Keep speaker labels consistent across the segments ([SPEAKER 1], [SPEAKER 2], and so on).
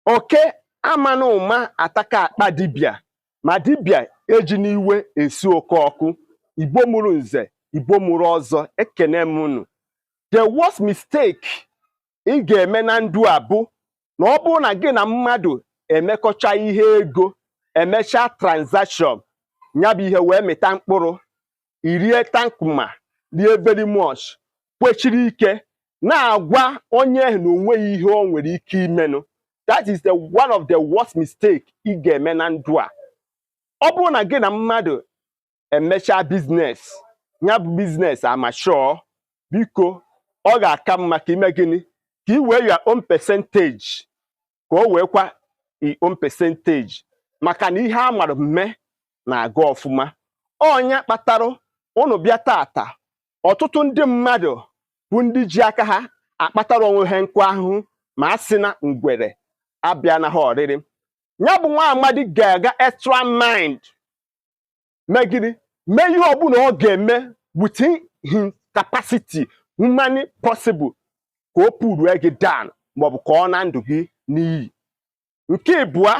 [SPEAKER 1] oke amana ụma ataka akpa dibịa ma dibịa eji n'iwe esi oke ọkụ. Igbo mụrụ nze, Igbo mụrụ ọzọ, ekene m unu. The worst mistake ị ga-eme na ndụ a bụ na ọ bụrụ na gị na mmadụ emekọcha ihe ego, emecha transaction, nya bụ ihe wee mịta mkpụrụ, irie tankuma, rie very much, kwechiri ike na-agwa onye na onweghị ihe o nwere ike imenụ. That is one of the worst mistake ị ga-eme na ndụ a. Ọ bụrụ na gị na mmadụ emecha business, nya bụ business amachọ, biko ọ ga-aka mma ka ime gịnị, ka ị wee your own percentage, ka o wee kwa your own percentage, maka na ihe a mara mme na-aga ọfụma. Ọnya kpatara unu bịa tata, ọtụtụ ndị mmadụ bụ ndị ji aka ha akpatara onwe ha nkwa ahụhụ ma a sị na ngwere abịa na ha ọrịrị. Ya bụ nwa amadi ga-aga extra mind, megịrị mee ihe ọbụla ọ ga-eme within his capacity, humanly possible, ka o purue gị down maọbụ ka ọ na ndụ gị n'iyi. Nke ịbụa,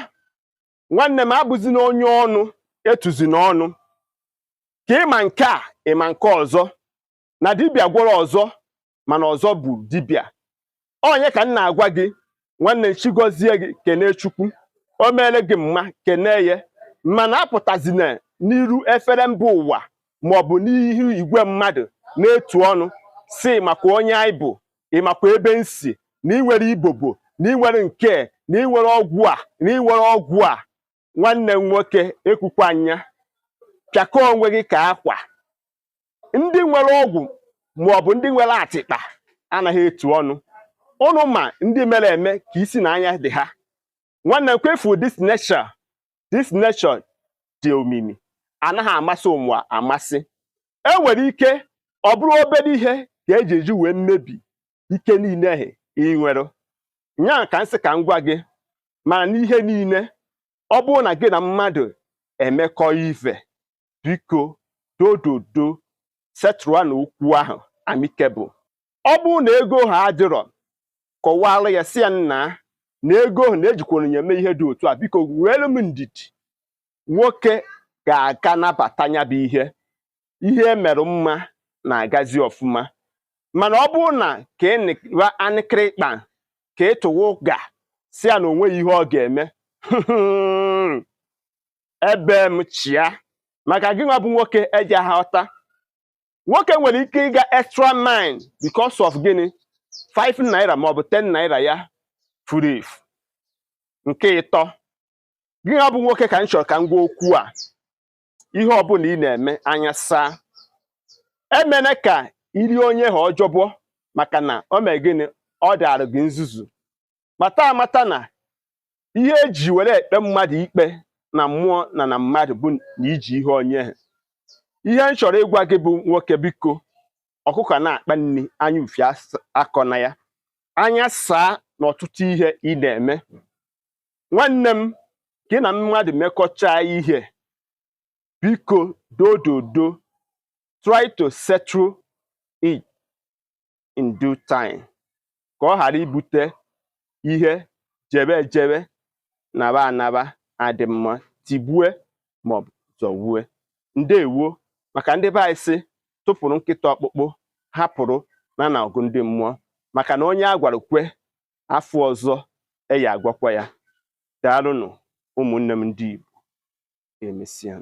[SPEAKER 1] nwanne m abụzi na onye ọnụ etuzi n'ọnụ, ka ịma nke a ịma nke ọzọ, na dibịa gwọrọ ọzọ mana ọzọ bụ dibịa. Onye ka m na-agwa gị, nwanne Chigozie gị kene Chukwu, o meele gị mma kene ya, mana apụtazina n'iru efere mba ụwa maọbụ n'ihu igwe mmadụ na-etu ọnụ si maka onye anyị bụ, ịmakwa ebe nsi, na iwere ibobo, na iwere nke, na iwere ọgwụ a, na iwere ọgwụ a. Nwanne m nwoke ekwukwa anya, pịakọ onwe gị ka akwa. Ndị nwere ọgwụ maọbụ ndị nwere atịkpa anaghị etu ọnụ. Unu ma ndị mere eme ka isi na anya dị ha. Nwanne m kwefu this nation dị omimi, anaghị amasị ụmụ amasị. E nwere ike ọ bụrụ obere ihe ka eji eji wee mmebi ike niile ị nwere. Nya ka nsị ka m gwa gị, mana n'ihe niile, ọ bụrụ na gị na mmadụ emekọ ife, biko dododo setụrụ na okwu ahụ amicable. Ọ bụrụ na ego ha adịrọ, kọwara ya si ya nna na ego ahụ na-ejikwara nye eme ihe dị otu a, biko weere m ndidi. Nwoke ga-aga nabata nya bụ ihe emerụ mma na-agazi ọfụma. Mana ọ bụrụ na ka ịnịkwa anịkịrịkpa, ka ịtụwa ụga si ya na onweghị ihe ọ ga-eme, ebe m chia, maka gị nwa bụ nwoke eji aghọta. Nwoke nwere ike ịga extra mind because of gịnị, 5 naira maọbụ 10 naira ya furu efu. Nke ịtọ, gị nwa bụ nwoke ka m chọrọ ka m gwa okwu a, ihe ọbụla ị na-eme anya saa, emene ka iri onye ha ọjọbọ, maka na o mee gịnị, ọ dara gị nzuzu. Mata amata na ihe eji were ekpe mmadụ ikpe na mmụọ na mmadụ bụ na iji ihe onye ha. Ihe m chọrọ ịgwa gị bụ nwoke, biko ọkụkọ na-akpa nri anya ufi akọ na ya, anya saa n'ọtụtụ ihe ị na-eme. Nwanne m, ka ị na mmadụ mekọchaa ihe, biko dododo try to settle it in due time, ka ọ ghara ibute ihe jebe naba anaba adị mma, tigbue maọbụ zọgbue. Ndewo. Maka ndị be anyị sị tụpụrụ nkịta ọkpụkpụ, hapụrụ na ọgụ ndị mmụọ, maka na onye a gwara kwe, afọ ọzọ eyi agwakwa ya. Daalụnụ ụmụnne m ndị Igbo. Emesịa.